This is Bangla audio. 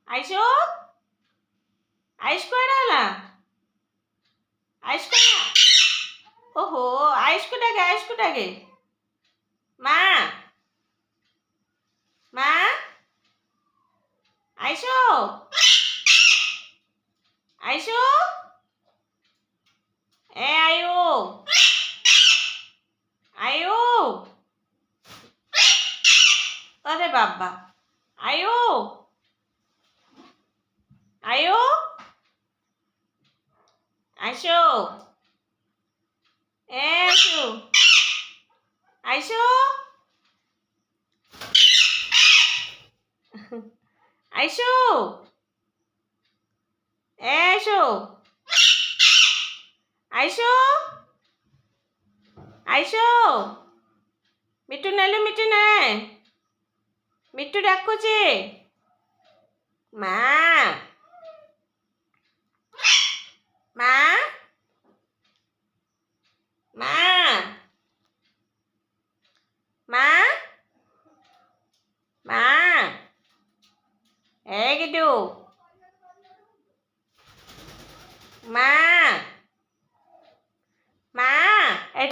আইসো আইস করালা আইস করা ওহো আইসকোটাকে মা মা আইসো আইসো এ আয়ো আয়ো আরে বাবা আয়ো আয়ো আইসো আইসো আইসো আইসো এসো আইসো আইসো মিঠু নেলো মিঠু নে মিঠু ডাকুছে মা মা মা মা মা এই গিটু মা মা এই